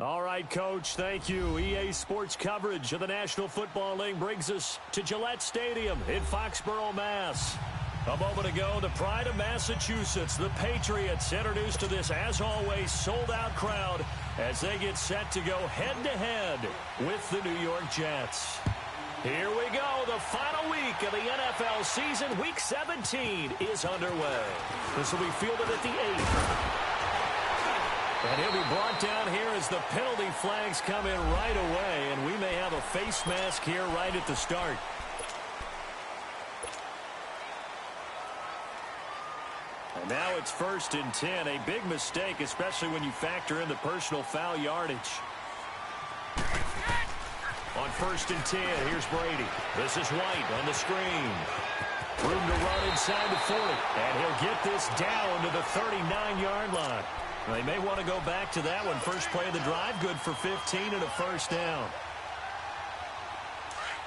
All right, Coach, thank you. EA Sports coverage of the National Football League brings us to Gillette Stadium in Foxborough, Mass. A moment ago, the pride of Massachusetts, the Patriots, introduced to this, as always, sold-out crowd as they get set to go head-to-head with the New York Jets. Here we go. The final week of the NFL season, Week 17, is underway. This will be fielded at the 8th. And he'll be brought down here as the penalty flags come in right away, and we may have a face mask here right at the start. And now it's 1st and 10. A big mistake, especially when you factor in the personal foul yardage. On 1st and 10, here's Brady. This is White on the screen. Room to run inside the 40. And he'll get this down to the 39-yard line. They may want to go back to that one. First play of the drive, good for 15 and a first down.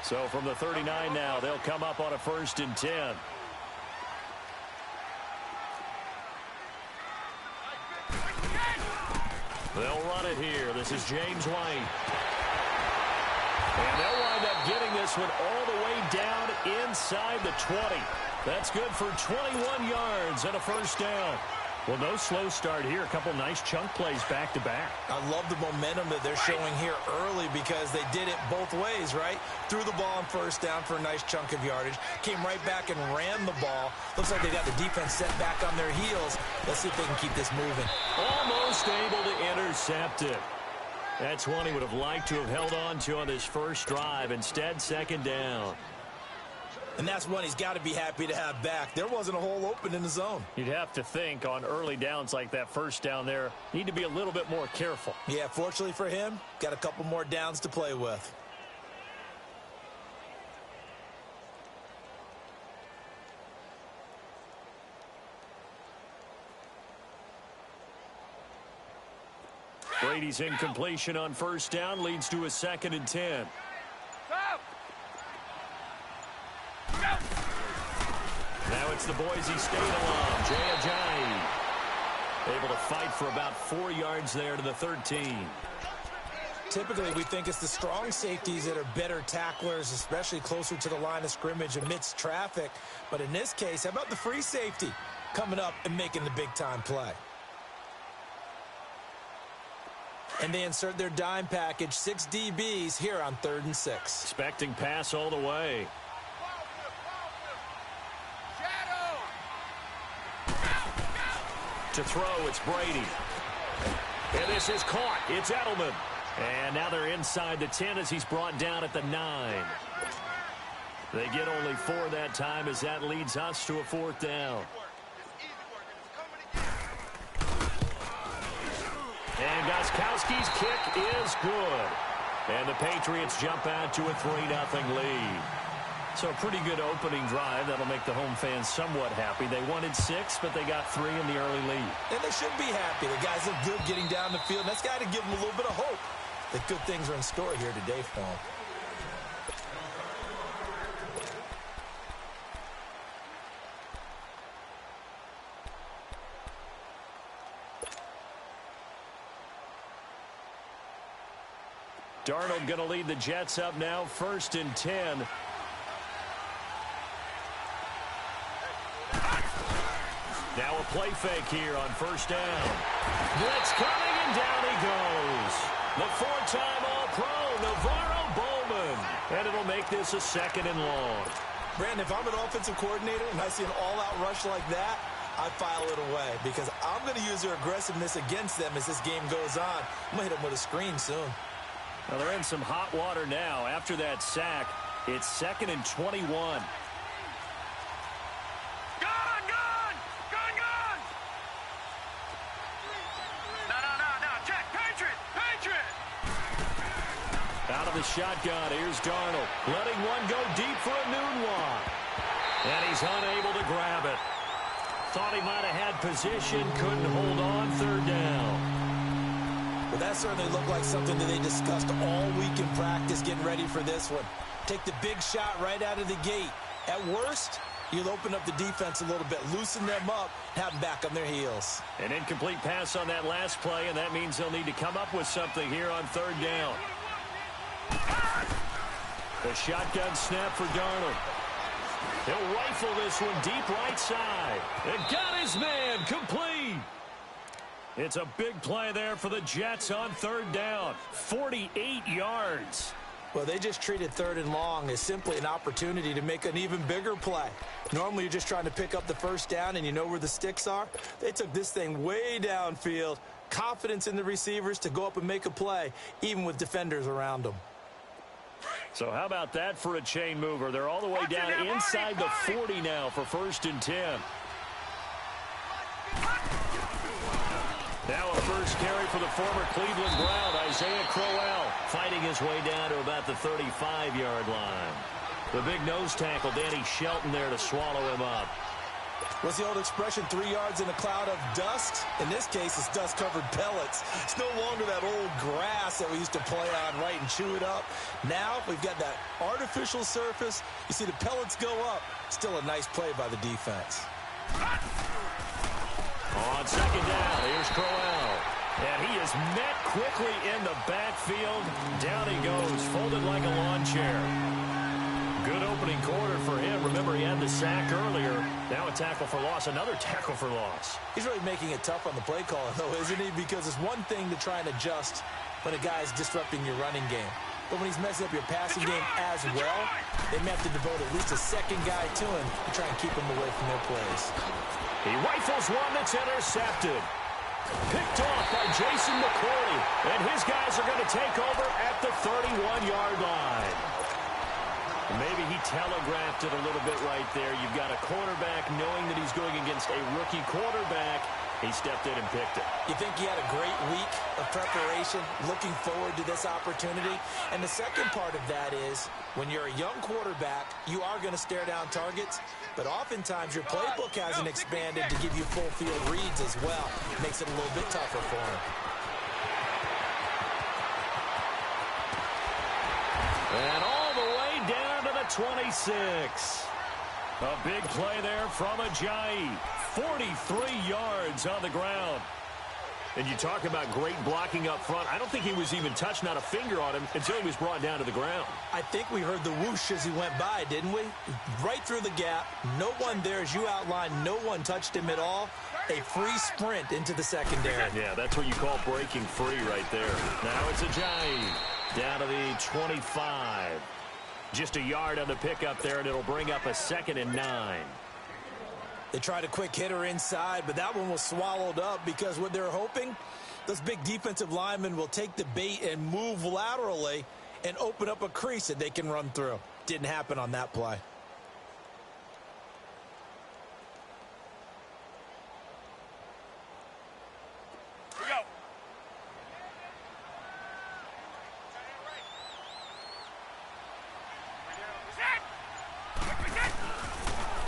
So from the 39 now, they'll come up on a 1st and 10. They'll run it here. This is James White. And they'll wind up getting this one all the way down inside the 20. That's good for 21 yards and a first down. Well, no slow start here. A couple nice chunk plays back-to-back. I love the momentum that they're showing here early because they did it both ways, right? Threw the ball on first down for a nice chunk of yardage. Came right back and ran the ball. Looks like they got the defense set back on their heels. Let's see if they can keep this moving. Almost able to intercept it. That's one he would have liked to have held on to on this first drive. Instead, 2nd down. And that's one he's got to be happy to have back. There wasn't a hole open in the zone. You'd have to think on early downs like that first down there, need to be a little bit more careful. Yeah, fortunately for him, got a couple more downs to play with. Brady's incompletion on first down leads to a 2nd and 10. Now it's the Boise State alum, Jay Ajayi. Able to fight for about 4 yards there to the 13. Typically, we think it's the strong safeties that are better tacklers, especially closer to the line of scrimmage amidst traffic. But in this case, how about the free safety coming up and making the big-time play? And they insert their dime package, 6 DBs here on 3rd and 6. Expecting pass all the way. To throw, it's Brady. And this is caught. It's Edelman. And now they're inside the 10 as he's brought down at the 9. They get only 4 that time as that leads us to a 4th down. And Gostkowski's kick is good. And the Patriots jump out to a 3-0 lead. So a pretty good opening drive. That'll make the home fans somewhat happy. They wanted 6, but they got 3 in the early lead. And they should be happy. The guys look good getting down the field. That's got to give them a little bit of hope that good things are in store here today for them. Darnold going to lead the Jets up now, 1st and 10. Now a play fake here on first down. Blitz coming, and down he goes. The 4-time All-Pro, Navarro Bowman. And it'll make this a 2nd and long. Brandon, if I'm an offensive coordinator and I see an all-out rush like that, I file it away because I'm going to use their aggressiveness against them as this game goes on. I'm going to hit them with a screen soon. Well, they're in some hot water now. After that sack, it's 2nd and 21. Out of the shotgun, here's Darnold. Letting one go deep for a noon walk. And he's unable to grab it. Thought he might have had position, couldn't hold on, 3rd down. Well, that certainly looked like something that they discussed all week in practice getting ready for this one. Take the big shot right out of the gate. At worst, You'll open up the defense a little bit, loosen them up, have them back on their heels. An incomplete pass on that last play, and that means they'll need to come up with something here on third down. The shotgun snap for Darnold. He'll rifle this one deep right side. And got his man complete. It's a big play there for the Jets on third down. 48 yards. Well, they just treated third and long as simply an opportunity to make an even bigger play. Normally, you're just trying to pick up the first down, and you know where the sticks are. They took this thing way downfield. Confidence in the receivers to go up and make a play, even with defenders around them. So how about that for a chain mover? They're all the way down inside the 40 now for 1st and 10. Now a first carry for the former Cleveland Brown, Isaiah Crowell, fighting his way down to about the 35-yard line. The big nose tackle, Danny Shelton, there to swallow him up. What's the old expression, 3 yards in a cloud of dust? In this case, it's dust-covered pellets. It's no longer that old grass that we used to play on, right, and chew it up. Now we've got that artificial surface. You see the pellets go up. Still a nice play by the defense. On second down, here's Crowell. And he is met quickly in the backfield. Down he goes, folded like a lawn chair. Good opening quarter for him. Remember, he had the sack earlier. Now a tackle for loss, another tackle for loss. He's really making it tough on the play caller, though, isn't he? Because it's one thing to try and adjust when a guy is disrupting your running game. But when he's messing up your passing game as well, they may have to devote at least a second guy to him to try and keep him away from their plays. He rifles one that's intercepted. Picked off by Jason McCourty. And his guys are going to take over at the 31-yard line. Maybe he telegraphed it a little bit right there. You've got a quarterback knowing that he's going against a rookie quarterback. He stepped in and picked it. You think he had a great week of preparation, looking forward to this opportunity? And the second part of that is, when you're a young quarterback, you are going to stare down targets, but oftentimes your playbook hasn't expanded to give you full field reads as well. Makes it a little bit tougher for him. And all the way down to the 26. A big play there from Ajayi. 43 yards on the ground. And you talk about great blocking up front. I don't think he was even touched, not a finger on him, until he was brought down to the ground. I think we heard the whoosh as he went by, didn't we? Right through the gap. No one there, as you outlined. No one touched him at all. A free sprint into the secondary. Yeah, that's what you call breaking free right there. Now it's Ajayi down to the 25. Just a yard on the pickup there, and it'll bring up a 2nd and 9. They tried a quick hitter inside, but that one was swallowed up because what they're hoping, those big defensive linemen will take the bait and move laterally and open up a crease that they can run through. Didn't happen on that play.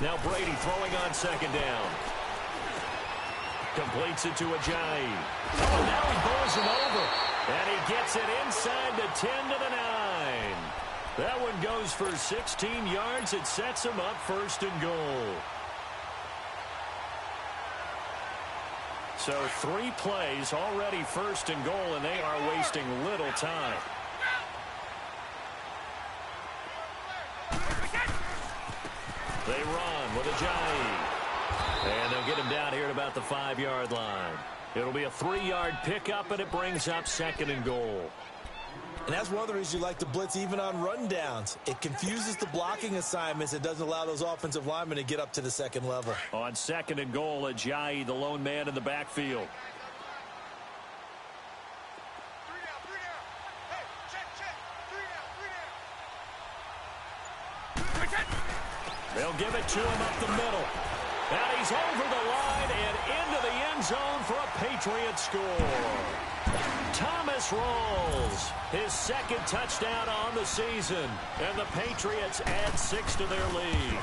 Now Brady throwing on second down. Completes it to Ajayi. Oh, now he bowls him over. And he gets it inside the 10 to the 9. That one goes for 16 yards. It sets him up 1st and goal. So 3 plays already 1st and goal, and they are wasting little time. They run with Ajayi. And they'll get him down here at about the 5-yard line. It'll be a 3-yard pickup, and it brings up 2nd and goal. And that's one of the reasons you like to blitz even on rundowns. It confuses the blocking assignments. It doesn't allow those offensive linemen to get up to the 2nd level. On 2nd and goal, Ajayi, the lone man in the backfield. They'll give it to him up the middle. And he's over the line and into the end zone for a Patriot score. Thomas Rawls, his 2nd touchdown on the season. And the Patriots add 6 to their lead.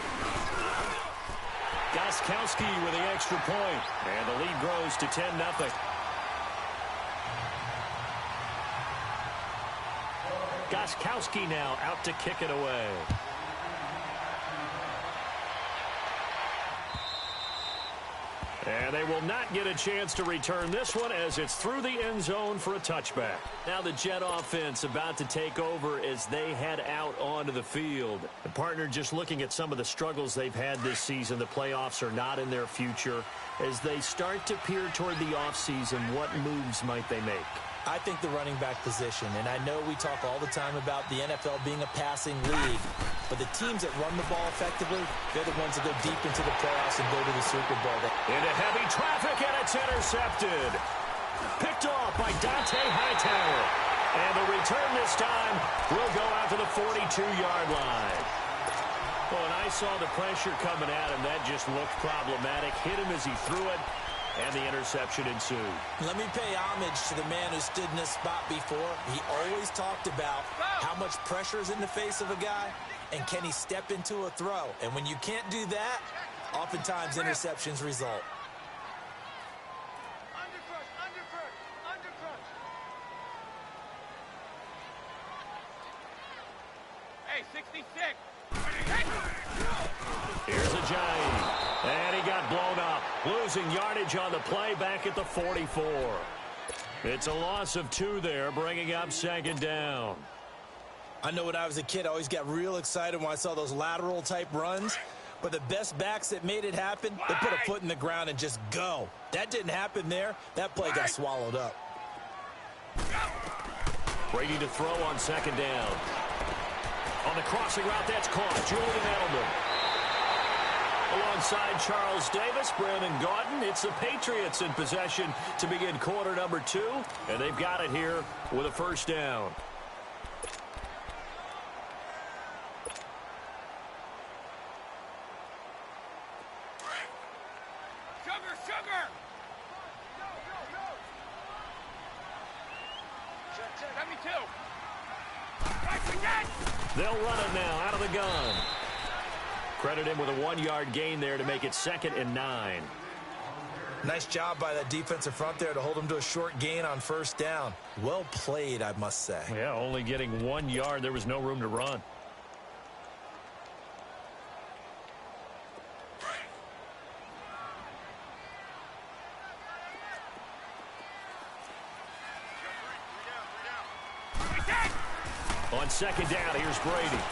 Gostkowski with the extra point. And the lead grows to 10-0. Gostkowski now out to kick it away. And they will not get a chance to return this one as it's through the end zone for a touchback. Now the Jet offense about to take over as they head out onto the field. The partner, just looking at some of the struggles they've had this season, the playoffs are not in their future. As they start to peer toward the offseason, what moves might they make? I think the running back position, and I know we talk all the time about the NFL being a passing league, but the teams that run the ball effectively, they're the ones that go deep into the playoffs and go to the Super Bowl. Into heavy traffic, and it's intercepted. Picked off by Dante Hightower. And the return this time will go out to the 42-yard line. Well, and I saw the pressure coming at him. That just looked problematic. Hit him as he threw it. And the interception ensued. Let me pay homage to the man who stood in this spot before. He always talked about how much pressure is in the face of a guy, and can he step into a throw. And when you can't do that, oftentimes interceptions result. Hey, 66. Here's a giant. And he got blown up. Losing yardage on the play back at the 44. It's a loss of 2 there, bringing up second down. I know when I was a kid, I always got real excited when I saw those lateral-type runs. But the best backs that made it happen, they put a foot in the ground and just go. That didn't happen there. That play got swallowed up. Brady to throw on second down. On the crossing route, that's caught. Julian Edelman. Alongside Charles Davis, Brandon Gaudin, it's the Patriots in possession to begin quarter number 2, and they've got it here with a first down. Sugar! 72. They'll run it now out of the gun. Credit him with a 1-yard gain there to make it 2nd and 9. Nice job by that defensive front there to hold him to a short gain on first down. Well played, I must say. Yeah, only getting 1 yard. There was no room to run. On second down, here's Brady.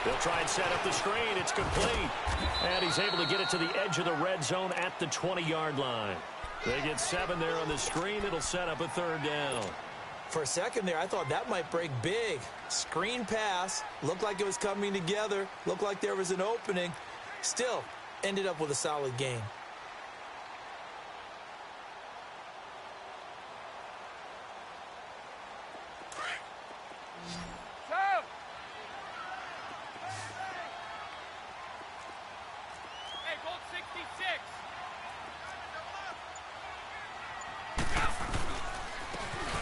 They'll try and set up the screen. It's complete. And he's able to get it to the edge of the red zone at the 20-yard line. They get 7 there on the screen. It'll set up a 3rd down. For a second there, I thought that might break big. Screen pass. Looked like it was coming together. Looked like there was an opening. Still, ended up with a solid gain.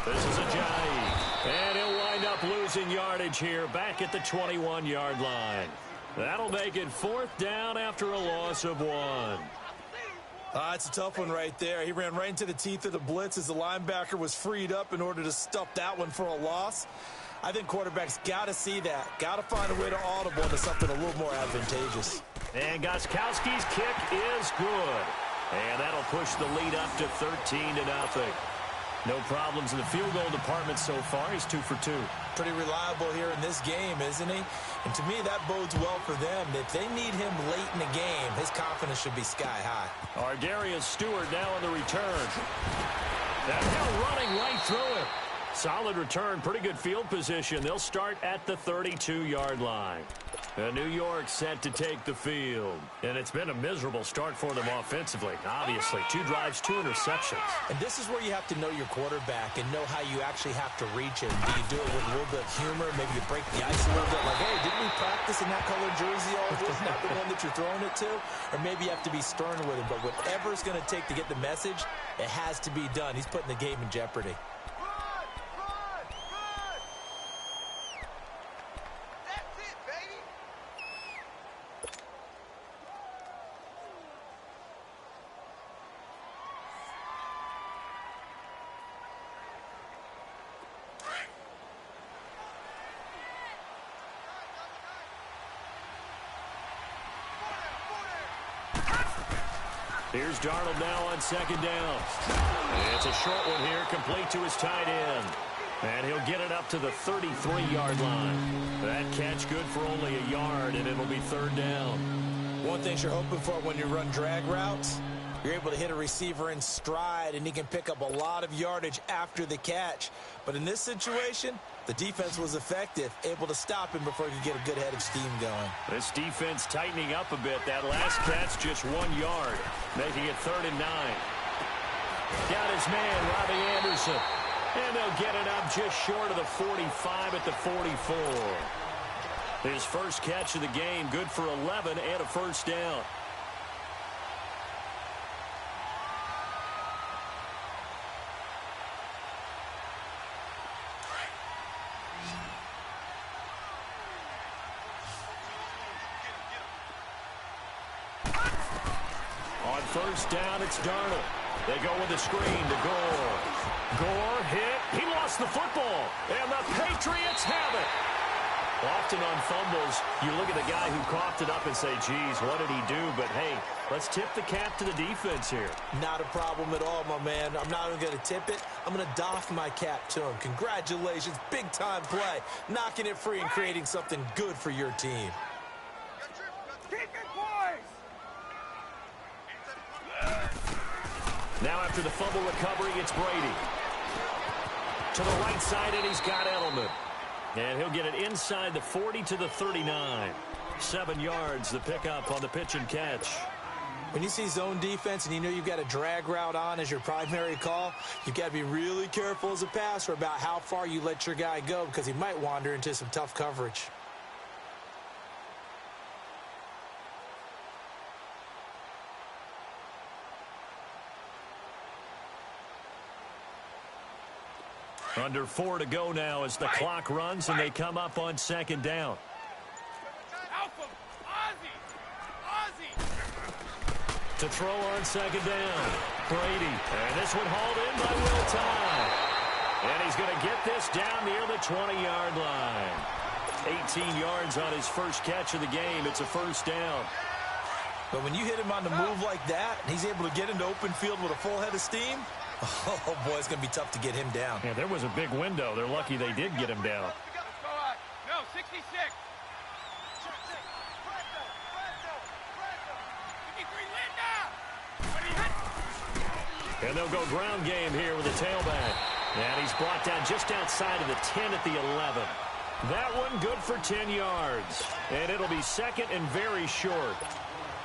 This is a giant, and he'll wind up losing yardage here back at the 21-yard line. That'll make it 4th down after a loss of 1. It's a tough one right there. He ran right into the teeth of the blitz as the linebacker was freed up in order to stuff that one for a loss. I think quarterbacks got to see that. Got to find a way to audible into something a little more advantageous. And Gostkowski's kick is good. And that'll push the lead up to 13-0. No problems in the field goal department so far. He's 2 for 2. Pretty reliable here in this game, isn't he? And to me, that bodes well for them. If they need him late in the game, his confidence should be sky high. Ardarius Stewart now on the return. That hill running right through it. Solid return, pretty good field position. They'll start at the 32-yard line. New York set to take the field. And it's been a miserable start for them offensively. Obviously, 2 drives, 2 interceptions. And this is where you have to know your quarterback and know how you actually have to reach him. Do you do it with a little bit of humor? Maybe you break the ice a little bit. Like, hey, didn't we practice in that color jersey all this? Isn't that the one that you're throwing it to? Or maybe you have to be stern with him. But whatever it's going to take to get the message, it has to be done. He's putting the game in jeopardy. Here's Darnold now on second down. It's a short one here, complete to his tight end. And he'll get it up to the 33-yard line. That catch good for only a yard, and it'll be third down. One thing you're hoping for when you run drag routes, you're able to hit a receiver in stride, and he can pick up a lot of yardage after the catch. But in this situation, the defense was effective, able to stop him before he could get a good head of steam going. This defense tightening up a bit. That last catch just 1 yard, making it 3rd and 9. Got his man, Robbie Anderson. And they'll get it up just short of the 45 at the 44. His first catch of the game, good for 11 and a first down. On first down, it's Darnold. They go with a screen to Gore. Gore hit. He lost the football. And the Patriots have it. Often on fumbles, you look at the guy who coughed it up and say, geez, what did he do? But, hey, let's tip the cap to the defense here. Not a problem at all, my man. I'm not even going to tip it. I'm going to doff my cap to him. Congratulations. Big-time play. Knocking it free and creating something good for your team. Keep it, boys! Now after the fumble recovery, it's Brady. To the right side, and he's got Edelman. And he'll get it inside the 40 to the 39. 7 yards, the pickup on the pitch and catch. When you see zone defense and you know you've got a drag route on as your primary call, you've got to be really careful as a passer about how far you let your guy go because he might wander into some tough coverage. Under 4 to go now as the clock runs and they come up on second down. Alpha! Ozzy! Ozzy! To throw on second down, Brady. And this one hauled in by Will Tye. And he's going to get this down near the 20-yard line. 18 yards on his first catch of the game. It's a first down. But when you hit him on the move like that, and he's able to get into open field with a full head of steam, oh, boy, it's going to be tough to get him down. Yeah, there was a big window. They're lucky they did get him down. Go on. No, 66. 53, Linda! And they'll go ground game here with the tailback. And he's brought down just outside of the 10 at the 11. That one good for 10 yards. And it'll be second and very short.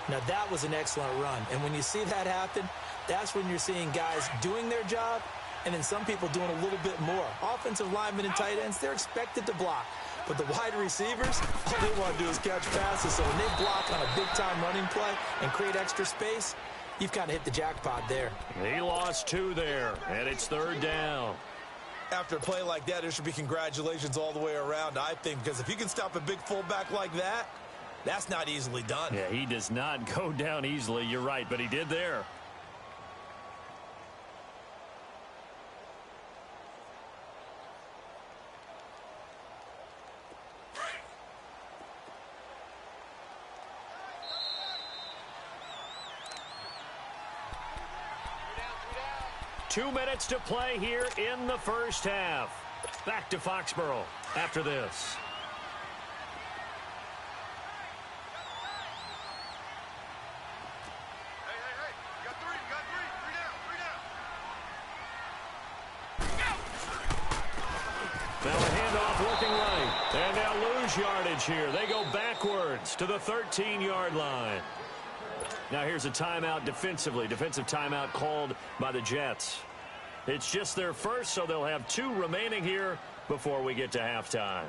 Now, that was an excellent run. And when you see that happen, that's when you're seeing guys doing their job and then some people doing a little bit more. Offensive linemen and tight ends, they're expected to block. But the wide receivers, all they want to do is catch passes. So when they block on a big-time running play and create extra space, you've kind of hit the jackpot there. He lost 2 there, and it's third down. After a play like that, there should be congratulations all the way around, I think, because if you can stop a big fullback like that, that's not easily done. Yeah, he does not go down easily. You're right, but he did there. Two minutes to play here in the first half. Back to Foxborough after this. Now a handoff looking right. And they'll lose yardage here. They go backwards to the 13-yard line. Now here's a timeout defensively. Defensive timeout called by the Jets. It's just their first, so they'll have 2 remaining here before we get to halftime.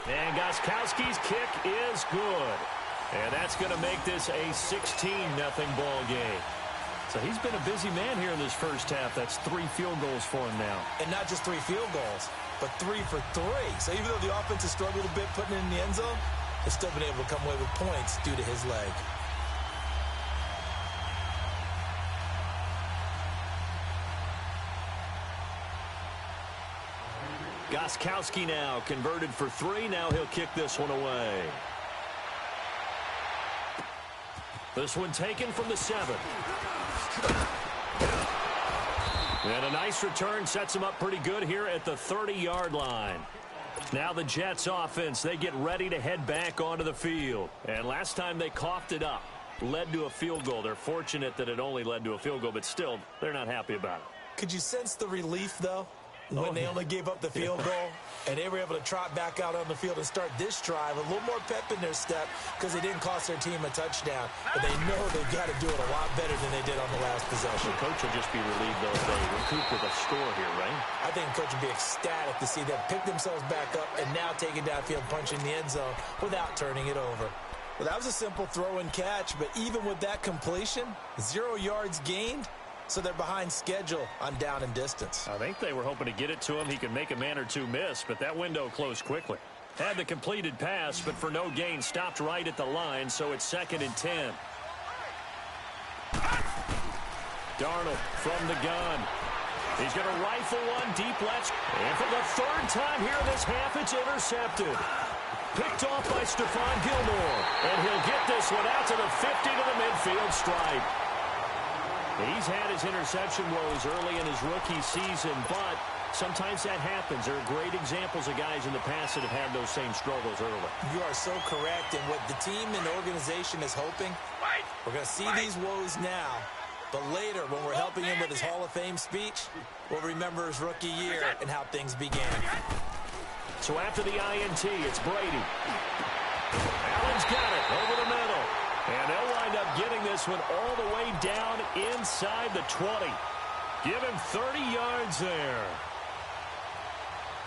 And Gostkowski's kick is good. And that's going to make this a 16-0 ball game. So he's been a busy man here in this first half. That's 3 field goals for him now. And not just 3 field goals, but 3 for 3. So even though the offense has struggled a bit putting it in the end zone, they've still been able to come away with points due to his leg. Gostkowski now converted for 3. Now he'll kick this one away. This one taken from the 7. And a nice return sets him up pretty good here at the 30-yard line. Now the Jets offense, they get ready to head back onto the field. And last time they coughed it up, led to a field goal. They're fortunate that it only led to a field goal, but still, they're not happy about it. Could you sense the relief, though, when they only gave up the field goal and they were able to trot back out on the field and start this drive, a little more pep in their step because they didn't cost their team a touchdown, but they know they've got to do it a lot better than they did on the last possession. The coach will just be relieved, though, if they recoup with a score here, right? I think the coach would be ecstatic to see them pick themselves back up and now take it downfield, punching the end zone without turning it over. Well, that was a simple throw and catch, but even with that completion, 0 yards gained, so they're behind schedule on down and distance. I think they were hoping to get it to him. He could make a man or two miss, but that window closed quickly. Had the completed pass, but for no gain, stopped right at the line, so it's 2nd and 10. Darnold from the gun. He's going to rifle one deep left. And for the 3rd time here in this half, it's intercepted. Picked off by Stephon Gilmore. And he'll get this one out to the 50 to the midfield stripe. He's had his interception woes early in his rookie season, but sometimes that happens. There are great examples of guys in the past that have had those same struggles early. You are so correct. And what the team and organization is hoping, we're going to see these woes now, but later when we're helping him with his Hall of Fame speech, we'll remember his rookie year and how things began. So after the INT, it's Brady. Allen's got it over the middle. And they'll wind up getting this one all the way down inside the 20. Give him 30 yards there.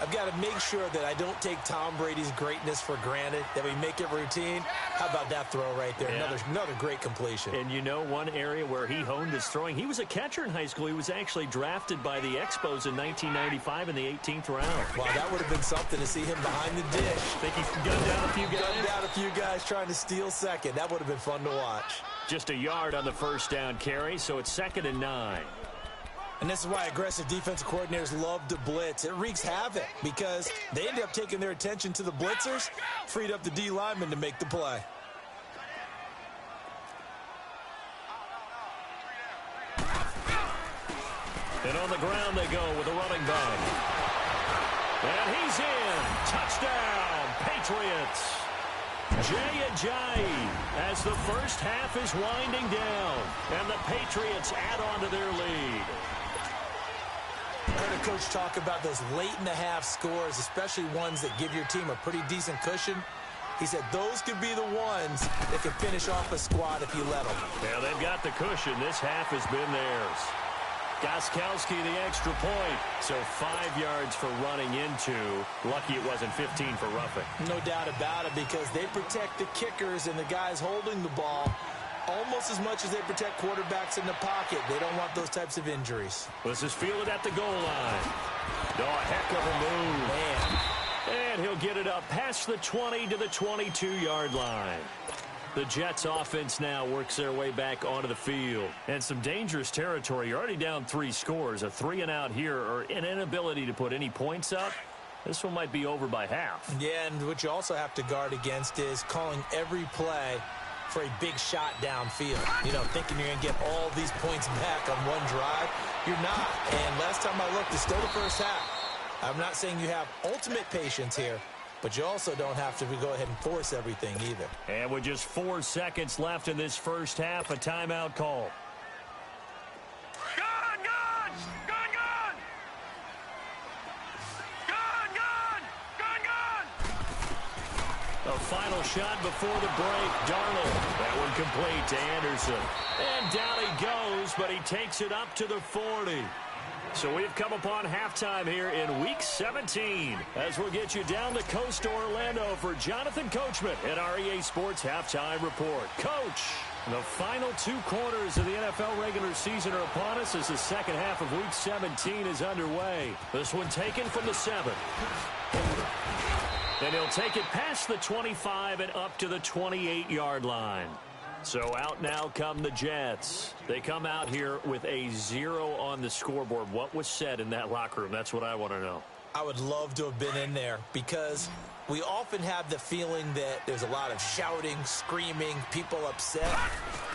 I've got to make sure that I don't take Tom Brady's greatness for granted, that we make it routine. How about that throw right there? Yeah. Another great completion. And you know one area where he honed his throwing? He was a catcher in high school. He was actually drafted by the Expos in 1995 in the 18th round. Wow, that would have been something to see him behind the dish. Think he gunned down a few guys? Gunned down a few guys trying to steal second. That would have been fun to watch. Just a yard on the first down carry, so it's 2nd and 9. And this is why aggressive defensive coordinators love to blitz. It wreaks havoc because they end up taking their attention to the blitzers, freed up the D lineman to make the play. And on the ground they go with a running back. And he's in. Touchdown, Patriots. Jay Ajayi as the first half is winding down. And the Patriots add on to their lead. I heard a coach talk about those late-in-the-half scores, especially ones that give your team a pretty decent cushion. He said those could be the ones that can finish off a squad if you let them. Yeah, they've got the cushion. This half has been theirs. Gostkowski the extra point. So 5 yards for running into. Lucky it wasn't 15 for roughing. No doubt about it, because they protect the kickers and the guys holding the ball almost as much as they protect quarterbacks in the pocket. They don't want those types of injuries. Let's just feel it at the goal line. Oh, a heck of a move. Man. And he'll get it up past the 20 to the 22-yard line. The Jets offense now works their way back onto the field. And some dangerous territory. You're already down 3 scores. A 3-and-out here, or an inability to put any points up. This one might be over by half. Yeah, and what you also have to guard against is calling every play for a big shot downfield. You know, thinking you're going to get all these points back on one drive. You're not. And last time I looked, it's still the first half. I'm not saying you have ultimate patience here, but you also don't have to go ahead and force everything either. And with just 4 seconds left in this first half, a timeout call. Gone, gone! Gone, gone! Gone, gone! Gone, gone! A final shot before the break. Darnold. That one complete to Anderson. And down he goes, but he takes it up to the 40. So we've come upon halftime here in Week 17 as we'll get you down the coast to Orlando for Jonathan Coachman at our EA Sports Halftime Report. Coach, the final 2 quarters of the NFL regular season are upon us as the second half of Week 17 is underway. This one taken from the 7. And he'll take it past the 25 and up to the 28-yard line. So out now come the Jets. They come out here with a 0 on the scoreboard. What was said in that locker room? That's what I want to know. I would love to have been in there because we often have the feeling that there's a lot of shouting, screaming, people upset.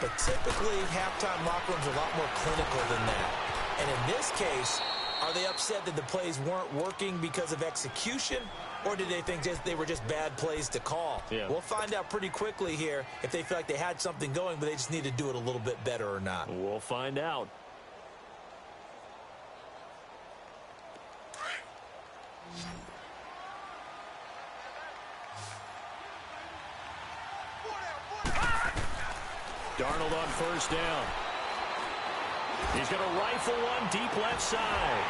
But typically, halftime locker rooms are a lot more clinical than that. And in this case, are they upset that the plays weren't working because of execution, or did they think they were just bad plays to call? Yeah. We'll find out pretty quickly here if they feel like they had something going, but they just need to do it a little bit better or not. We'll find out. Darnold on first down. He's going to rifle one deep left side.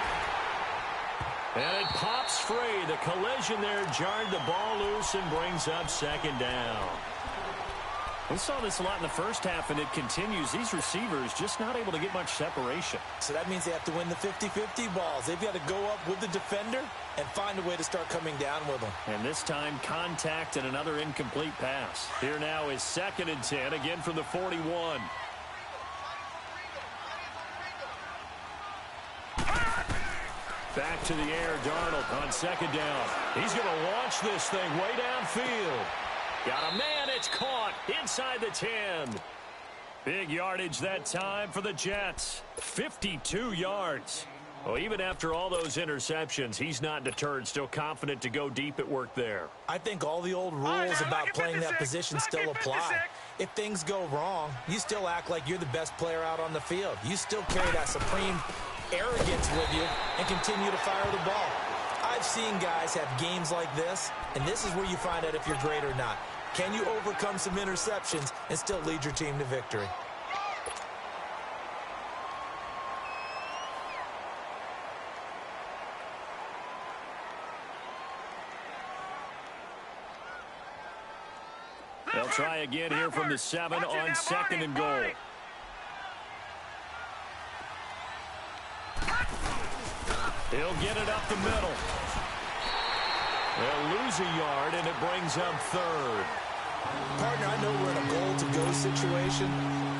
And it pops free. The collision there jarred the ball loose and brings up second down. We saw this a lot in the first half, and it continues. These receivers just not able to get much separation. So that means they have to win the 50-50 balls. They've got to go up with the defender and find a way to start coming down with them. And this time, contact and another incomplete pass. Here now is 2nd and 10, again from the 41. Back to the air, Darnold on second down. He's going to launch this thing way downfield. Got a man, it's caught inside the 10. Big yardage that time for the Jets. 52 yards. Well, even after all those interceptions, he's not deterred, still confident to go deep at work there. I think all the old rules about playing that position still apply. If things go wrong, you still act like you're the best player out on the field. You still carry that supreme arrogance with you and continue to fire the ball. I've seen guys have games like this, and this is where you find out if you're great or not. Can you overcome some interceptions and still lead your team to victory? They'll try again here from the 7 on 2nd and goal. He'll get it up the middle. They'll lose a yard, and it brings up 3rd. Partner, I know we're in a goal-to-go situation,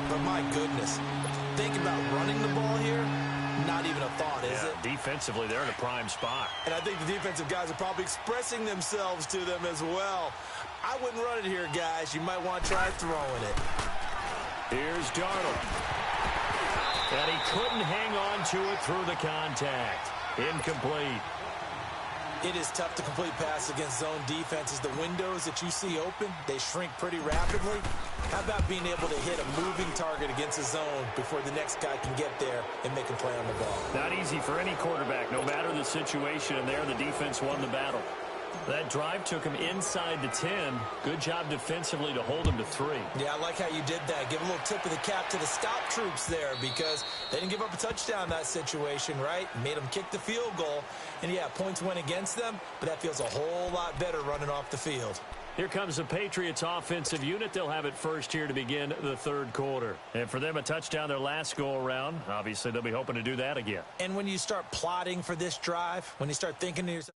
but my goodness, think about running the ball here, not even a thought, is it? Defensively, they're in a prime spot. And I think the defensive guys are probably expressing themselves to them as well. I wouldn't run it here, guys. You might want to try throwing it. Here's Darnold. And he couldn't hang on to it through the contact. Incomplete. It is tough to complete pass against zone defenses. The windows that you see open, they shrink pretty rapidly. How about being able to hit a moving target against a zone before the next guy can get there and make a play on the ball? Not easy for any quarterback, no matter the situation, and there the defense won the battle. That drive took him inside the 10. Good job defensively to hold him to 3. Yeah, I like how you did that. Give a little tip of the cap to the stop troops there because they didn't give up a touchdown in that situation, right? Made them kick the field goal. And, yeah, points went against them, but that feels a whole lot better running off the field. Here comes the Patriots offensive unit. They'll have it first here to begin the 3rd quarter. And for them, a touchdown their last go-around. Obviously, they'll be hoping to do that again. And when you start plotting for this drive, when you start thinking to yourself,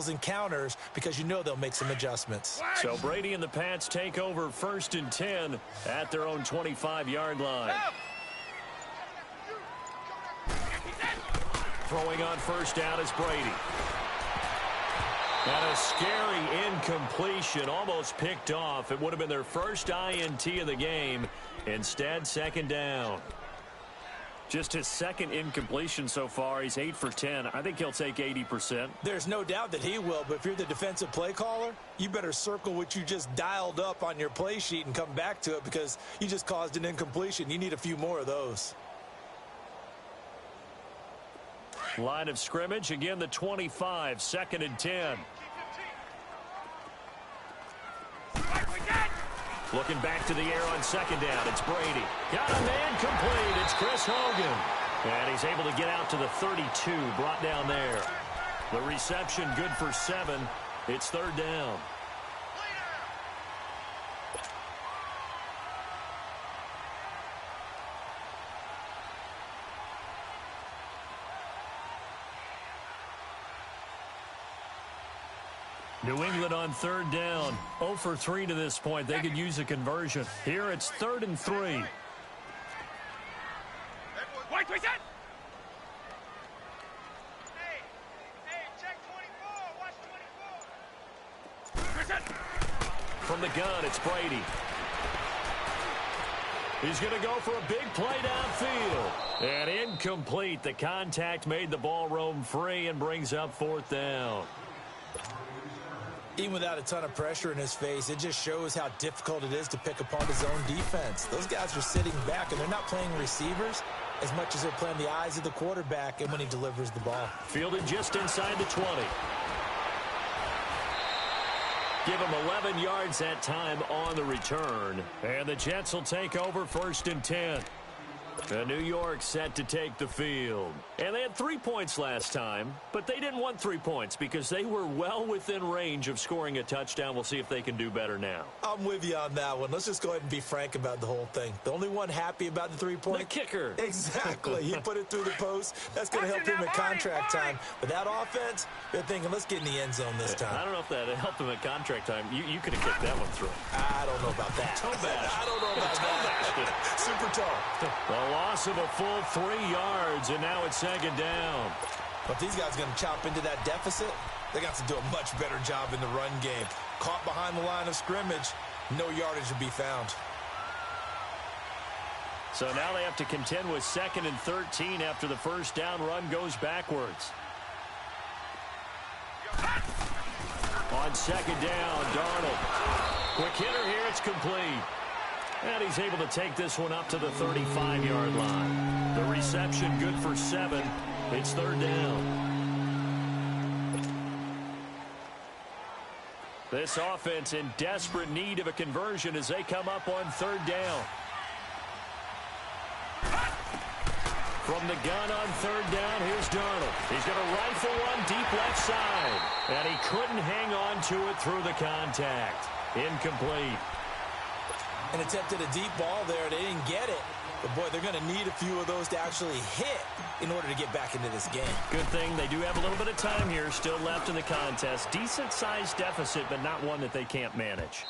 and counters, because you know they'll make some adjustments. So Brady and the Pats take over 1st and 10 at their own 25-yard line. Throwing on first down is Brady. And a scary incompletion, almost picked off. It would have been their first INT of the game. Instead, 2nd down. Just his 2nd incompletion so far. He's 8 for 10. I think he'll take 80%. There's no doubt that he will, but if you're the defensive play caller, you better circle what you just dialed up on your play sheet and come back to it because you just caused an incompletion. You need a few more of those. Line of scrimmage, again the 25, 2nd and 10. Looking back to the air on 2nd down. It's Brady. Got a man complete. It's Chris Hogan. And he's able to get out to the 32, brought down there. The reception good for 7. It's 3rd down. New England on 3rd down. 0 for 3 to this point. They could use a conversion. Here it's 3rd and 3. From the gun, it's Brady. He's going to go for a big play downfield. And incomplete. The contact made the ball roam free and brings up fourth down. Even without a ton of pressure in his face, it just shows how difficult it is to pick apart his own defense. Those guys are sitting back, and they're not playing receivers as much as they're playing the eyes of the quarterback and when he delivers the ball. Fielded just inside the 20. Give him 11 yards that time on the return. And the Jets will take over 1st and 10. New York set to take the field. And they had 3 points last time, but they didn't want 3 points because they were well within range of scoring a touchdown. We'll see if they can do better now. I'm with you on that one. Let's just go ahead and be frank about the whole thing. The only one happy about the 3-point? The kicker. Exactly. He put it through the post. That's going to help him at contract time. But that offense, they're thinking, let's get in the end zone this time. I don't know if that helped him at contract time. You could have kicked that one through. I don't know about that. I don't know about that. Super tall. A loss of a full 3 yards, and now it's 2nd down. But these guys are going to chop into that deficit. They got to do a much better job in the run game. Caught behind the line of scrimmage, no yardage to be found. So now they have to contend with 2nd and 13 after the first down run goes backwards. On 2nd down, Darnold. Quick hitter here, it's complete. And he's able to take this one up to the 35-yard line. The reception good for 7. It's 3rd down. This offense in desperate need of a conversion as they come up on 3rd down. From the gun on 3rd down, here's Darnold. He's going to rifle one deep left side. And he couldn't hang on to it through the contact. Incomplete. And attempted a deep ball there. They didn't get it. But, boy, they're going to need a few of those to actually hit in order to get back into this game. Good thing they do have a little bit of time here still left in the contest. Decent-sized deficit, but not one that they can't manage.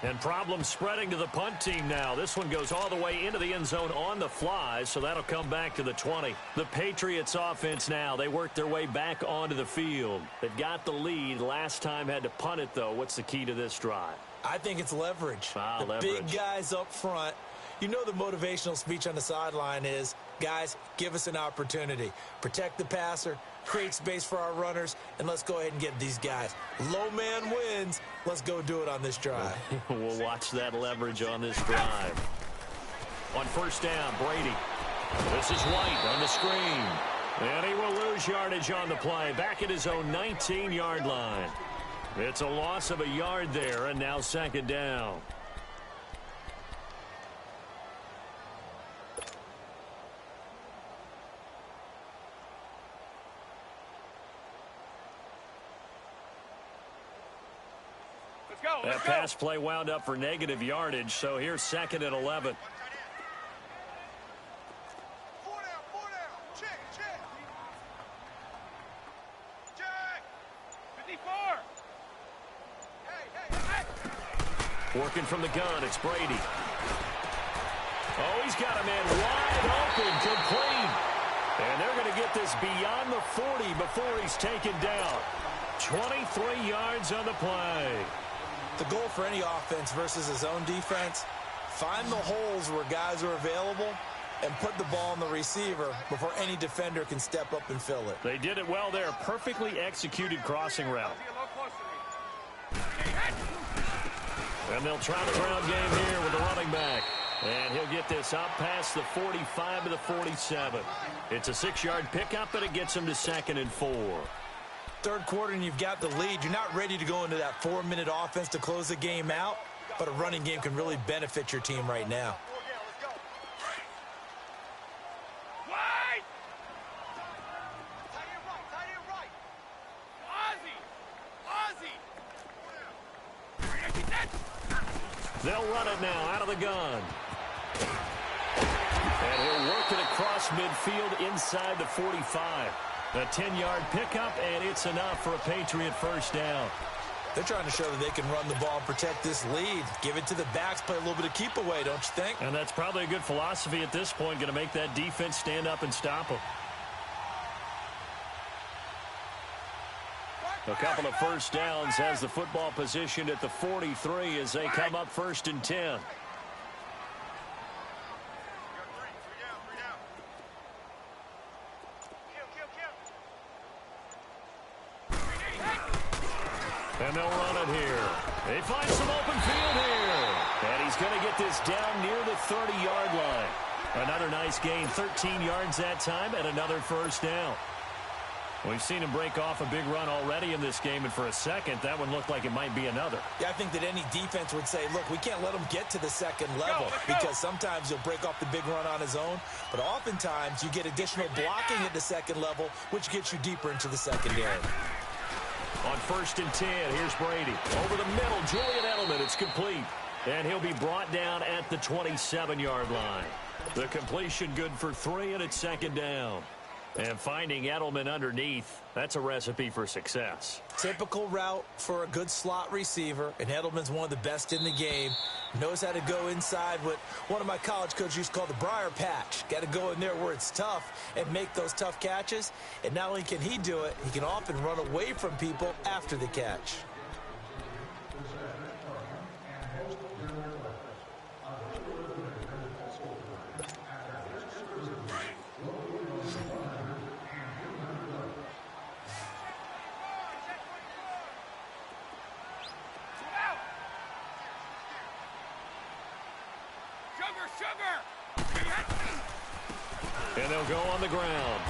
And problems spreading to the punt team now. This one goes all the way into the end zone on the fly, so that'll come back to the 20. The Patriots offense now, they work their way back onto the field. They've got the lead. Last time had to punt it, though. What's the key to this drive? I think it's leverage. The leverage. Big guys up front. You know the motivational speech on the sideline is, guys, give us an opportunity. Protect the passer, create space for our runners, and let's go ahead and get these guys. Low man wins. Let's go do it on this drive. We'll watch that leverage on this drive. On 1st down, Brady. This is White on the screen. And he will lose yardage on the play. Back at his own 19-yard line. It's a loss of a yard there, and now 2nd down. That pass play wound up for negative yardage, so here's 2nd and 11. Working from the gun, it's Brady. Oh, he's got a man wide open, complete. And they're going to get this beyond the 40 before he's taken down. 23 yards on the play. The goal for any offense versus his own defense, find the holes where guys are available and put the ball on the receiver before any defender can step up and fill it. They did it well there. Perfectly executed crossing route. And they'll try the ground game here with the running back. And he'll get this up past the 45 to the 47. It's a 6-yard pickup, and it gets him to 2nd and 4. Third quarter, and you've got the lead. You're not ready to go into that 4-minute offense to close the game out, but a running game can really benefit your team right now. They'll run it now out of the gun. And he'll work it across midfield inside the 45. A 10-yard pickup, and it's enough for a Patriot first down. They're trying to show that they can run the ball and protect this lead. Give it to the backs, play a little bit of keep away, don't you think? And that's probably a good philosophy at this point, going to make that defense stand up and stop them. A couple of first downs has the football positioned at the 43 as they come up 1st and 10. And they'll run it here. They find some open field here. And he's going to get this down near the 30-yard line. Another nice gain, 13 yards that time, and another first down. We've seen him break off a big run already in this game, and for a second, that one looked like it might be another. Yeah, I think that any defense would say, look, we can't let him get to the second level because sometimes he'll break off the big run on his own, but oftentimes you get additional blocking at the second level, which gets you deeper into the secondary. On 1st and 10, here's Brady. Over the middle, Julian Edelman, it's complete. And he'll be brought down at the 27-yard line. The completion good for 3, and it's 2nd down. And finding Edelman underneath, that's a recipe for success. Typical route for a good slot receiver, and Edelman's one of the best in the game. Knows how to go inside what one of my college coaches used to call the briar patch. Got to go in there where it's tough and make those tough catches. And not only can he do it, he can often run away from people after the catch. And they'll go on the ground.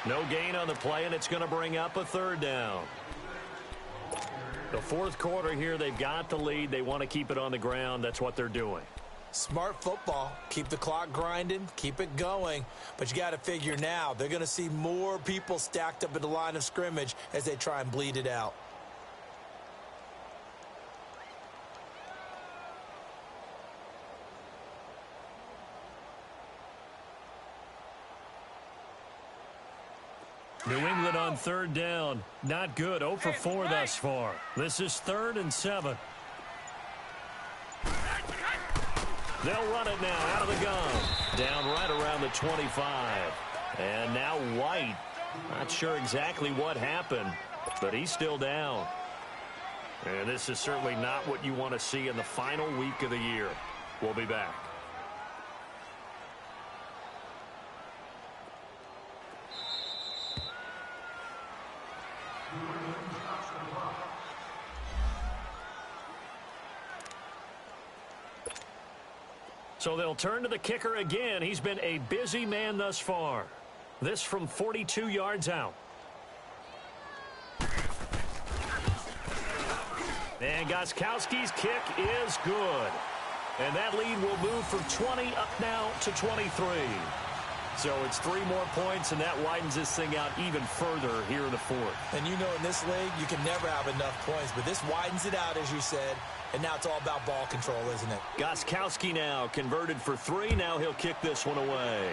No gain on the play, and it's going to bring up a 3rd down. The 4th quarter here, they've got the lead. They want to keep it on the ground. That's what they're doing. Smart football. Keep the clock grinding. Keep it going. But you got to figure now, they're going to see more people stacked up at the line of scrimmage as they try and bleed it out. New England on 3rd down. Not good. 0 for 4 thus far. This is 3rd and 7. They'll run it now out of the gun. Down right around the 25. And now White. Not sure exactly what happened, but he's still down. And this is certainly not what you want to see in the final week of the year. We'll be back. So they'll turn to the kicker again. He's been a busy man thus far. This from 42 yards out. And Gostkowski's kick is good. And that lead will move from 20 up now to 23. So it's 3 more points, and that widens this thing out even further here in the 4th. And you know in this league, you can never have enough points, but this widens it out, as you said. And now it's all about ball control, isn't it? Gostkowski now converted for 3. Now he'll kick this one away.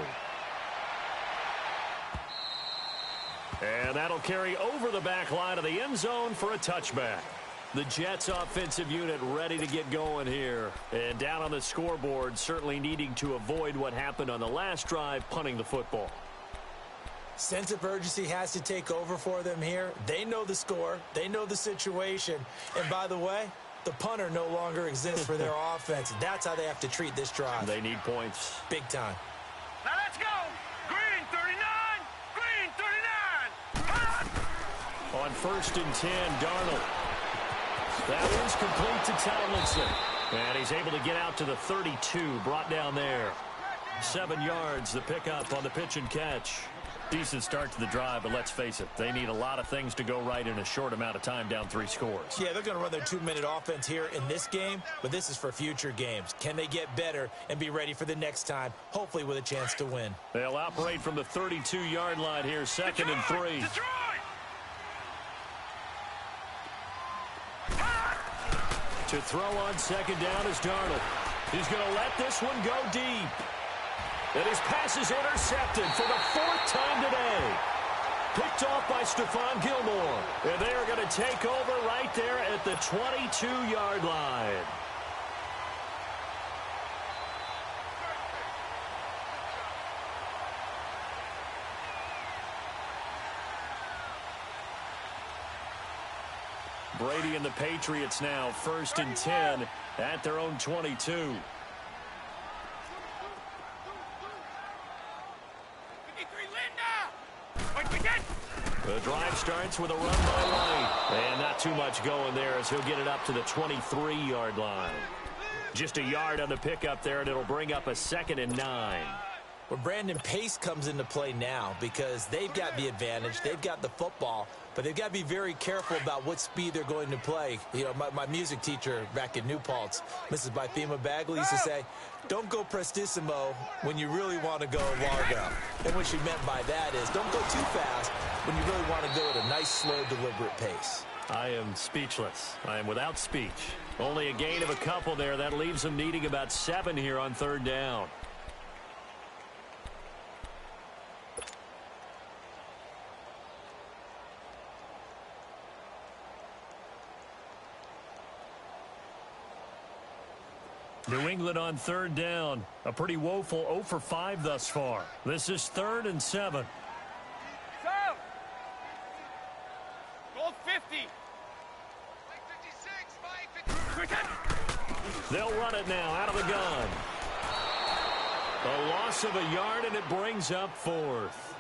And that'll carry over the back line of the end zone for a touchback. The Jets offensive unit ready to get going here. And down on the scoreboard, certainly needing to avoid what happened on the last drive, punting the football. Sense of urgency has to take over for them here. They know the score. They know the situation. And by the way, the punter no longer exists for their offense. That's how they have to treat this drive. They need points. Big time. Now let's go. Green 39. Green 39. On 1st and 10, Darnold. That is complete to Tomlinson. And he's able to get out to the 32, brought down there. 7 yards, the pickup on the pitch and catch. Decent start to the drive, but let's face it, they need a lot of things to go right in a short amount of time, down 3 scores. Yeah, they're going to run their 2-minute offense here in this game, but this is for future games. Can they get better and be ready for the next time, hopefully with a chance to win? They'll operate from the 32-yard line here, 2nd and 3. Detroit. To throw on 2nd down is Darnold. He's going to let this one go deep. And his pass is intercepted for the 4th time today. Picked off by Stephon Gilmore. And they are going to take over right there at the 22-yard line. Brady and the Patriots now 1st and 10 at their own 22. The drive starts with a run by White. And not too much going there as he'll get it up to the 23-yard line. Just a yard on the pickup there, and it'll bring up a 2nd and 9. Well, Brandon, pace comes into play now because they've got the advantage. They've got the football, but they've got to be very careful about what speed they're going to play. You know, my music teacher back in New Paltz, Mrs. Bythema Bagley, used to say, don't go prestissimo when you really want to go largo. And what she meant by that is don't go too fast when you really want to go at a nice, slow, deliberate pace. I am speechless. I am without speech. Only a gain of a couple there. That leaves them needing about 7 here on 3rd down. New England on 3rd down. A pretty woeful 0 for 5 thus far. This is 3rd and 7. Goal 50. 56, They'll run it now out of the gun. A loss of a yard, and it brings up 4th.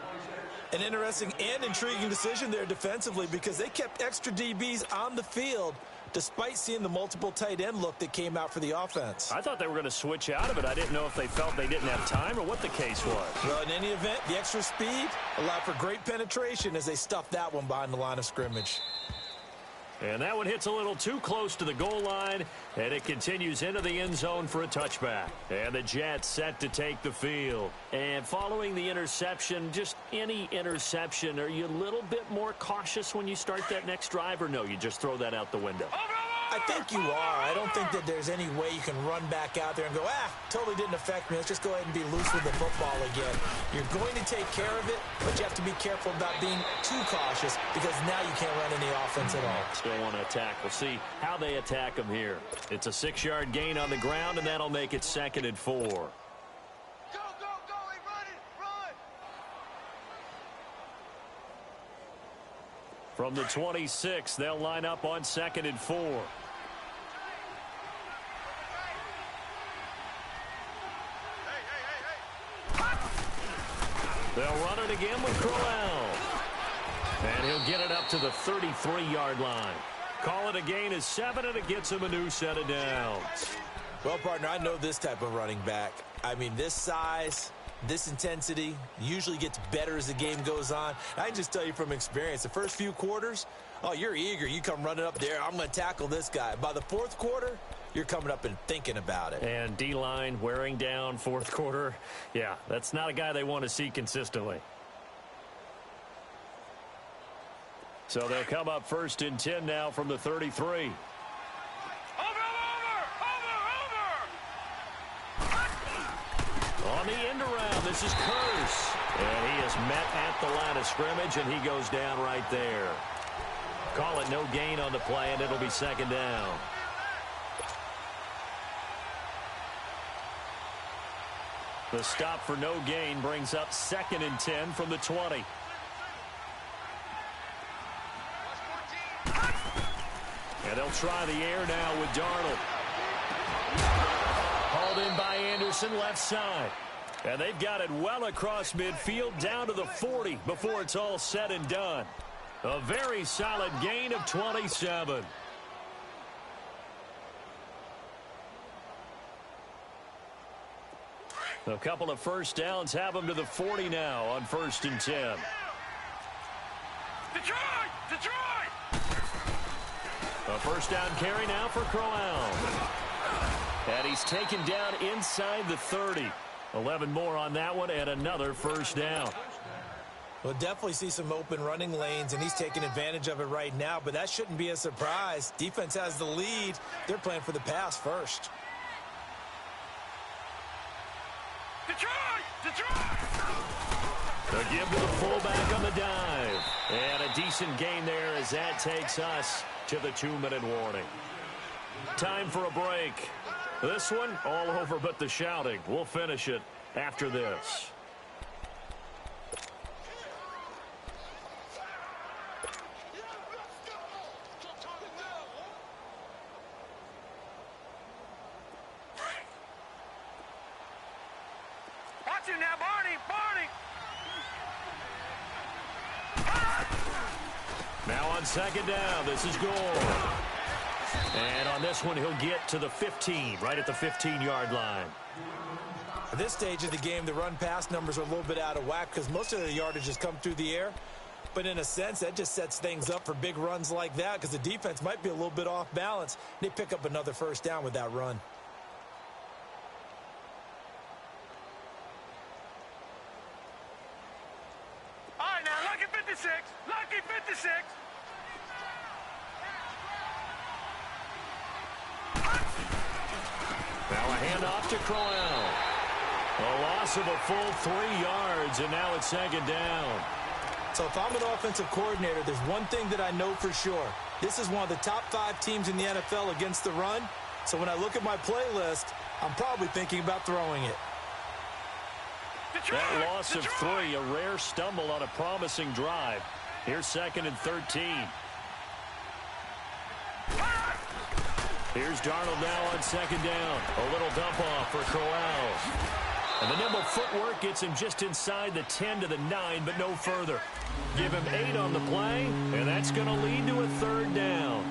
An interesting and intriguing decision there defensively because they kept extra DBs on the field despite seeing the multiple tight end look that came out for the offense. I thought they were going to switch out of it. I didn't know if they felt they didn't have time or what the case was. Well, in any event, the extra speed allowed for great penetration as they stuffed that one behind the line of scrimmage. And that one hits a little too close to the goal line, and it continues into the end zone for a touchback. And the Jets set to take the field. And following the interception, just any interception, are you a little bit more cautious when you start that next drive, or no, you just throw that out the window? I think you are. I don't think that there's any way you can run back out there and go, totally didn't affect me. Let's just go ahead and be loose with the football again. You're going to take care of it, but you have to be careful about being too cautious because now you can't run any offense at all. Still want to attack. We'll see how they attack them here. It's a 6-yard gain on the ground, and that'll make it 2nd and 4. Go, go, go, hey, run it, run! From the 26, they'll line up on 2nd and 4. They'll run it again with Crowell. And he'll get it up to the 33-yard line. Call it a gain of 7, and it gets him a new set of downs. Well, partner, I know this type of running back. I mean, this size, this intensity usually gets better as the game goes on. I can just tell you from experience, the first few quarters, oh, you're eager. You come running up there, I'm going to tackle this guy. By the 4th quarter, you're coming up and thinking about it. And D-line wearing down 4th quarter. Yeah, that's not a guy they want to see consistently. So they'll come up 1st and 10 now from the 33. On the end around, this is Curse. And he is met at the line of scrimmage, and he goes down right there. Call it no gain on the play, and it'll be 2nd down. The stop for no gain brings up 2nd and 10 from the 20. And they'll try the air now with Darnold. Hauled in by Anderson, left side. And they've got it well across midfield down to the 40 before it's all said and done. A very solid gain of 27. A couple of first downs have them to the 40 now on 1st and 10. Detroit! Detroit! A first down carry now for Crowell. And he's taken down inside the 30. 11 more on that one and another first down. We'll definitely see some open running lanes, and he's taking advantage of it right now, but that shouldn't be a surprise. Defense has the lead. They're playing for the pass first. Detroit! Detroit! The give to the fullback on the dive. And a decent gain there as that takes us to the 2-minute warning. Time for a break. This one all over but the shouting. We'll finish it after this. got you now, Barney. Now on second down, this is Gore. And on this one, he'll get to the 15, right at the 15-yard line. At this stage of the game, the run-pass numbers are a little bit out of whack because most of the yardage has come through the air. But in a sense, that just sets things up for big runs like that because the defense might be a little bit off balance. They pick up another first down with that run. All right, now, lucky 56. Lucky 56. Now a handoff to Crowell. A loss of a full 3 yards, and now it's second down. So if I'm an offensive coordinator, there's one thing that I know for sure. This is one of the top 5 teams in the NFL against the run. So when I look at my playlist, I'm probably thinking about throwing it. That loss of 3, a rare stumble on a promising drive. Here's second and 13. Here's Darnold now on second down. A little dump off for Crowell. And the nimble footwork gets him just inside the 10 to the 9, but no further. Give him 8 on the play, and that's going to lead to a third down.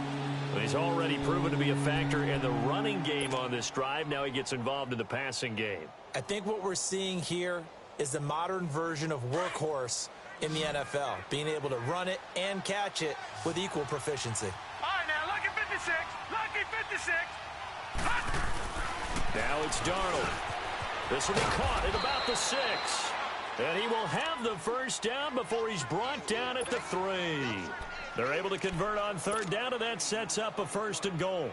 He's already proven to be a factor in the running game on this drive. Now he gets involved in the passing game. I think what we're seeing here is the modern version of workhorse in the NFL, being able to run it and catch it with equal proficiency. All right, now, lucky 56. Lucky 56. Now it's Darnold. This will be caught at about the 6. And he will have the first down before he's brought down at the 3. They're able to convert on third down, and that sets up a first and goal.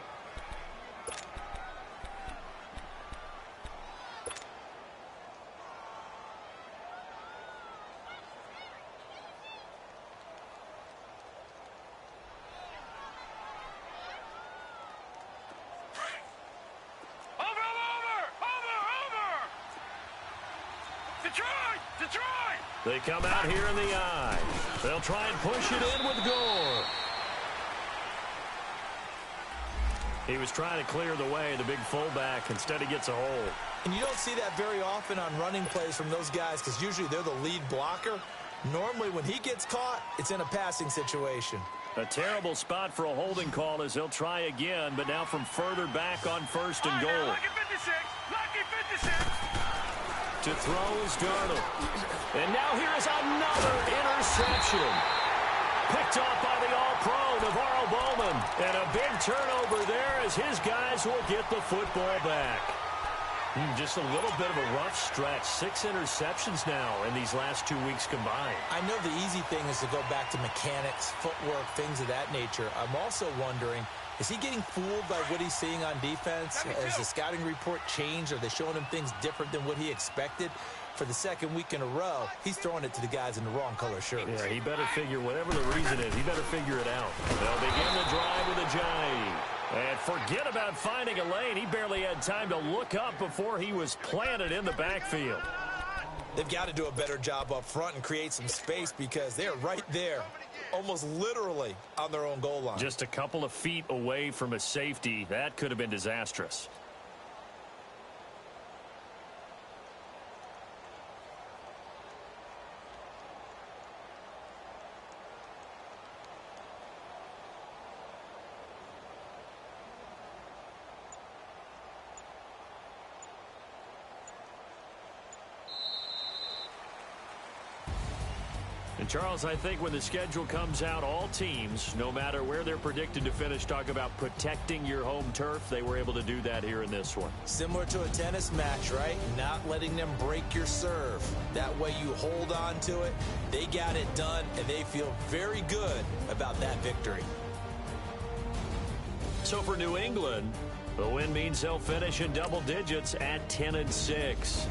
Detroit! They come out here in the eye. They'll try and push it in with Gore. He was trying to clear the way, the big fullback. Instead, he gets a hold. And you don't see that very often on running plays from those guys because usually they're the lead blocker. Normally, when he gets caught, it's in a passing situation. A terrible spot for a holding call as they'll try again, but now from further back on first and goal. Lucky 56. Lucky 56. To throw is Darnold. And now here is another interception. Picked off by the All-Pro, Navarro Bowman. And a big turnover there as his guys will get the football back. Just a little bit of a rough stretch. 6 interceptions now in these last 2 weeks combined. I know the easy thing is to go back to mechanics, footwork, things of that nature. I'm also wondering, is he getting fooled by what he's seeing on defense? Has the scouting report changed? Are they showing him things different than what he expected? For the second week in a row, he's throwing it to the guys in the wrong color shirts. Yeah, he better figure, whatever the reason is, he better figure it out. They'll begin the drive with a jive. And forget about finding a lane. He barely had time to look up before he was planted in the backfield. They've got to do a better job up front and create some space because they're right there, almost literally on their own goal line. Just a couple of feet away from a safety. That could have been disastrous. And Charles, I think when the schedule comes out, all teams, no matter where they're predicted to finish, talk about protecting your home turf. They were able to do that here in this one. Similar to a tennis match, right? Not letting them break your serve. That way you hold on to it. They got it done, and they feel very good about that victory. So for New England, the win means they'll finish in double digits at 10-6.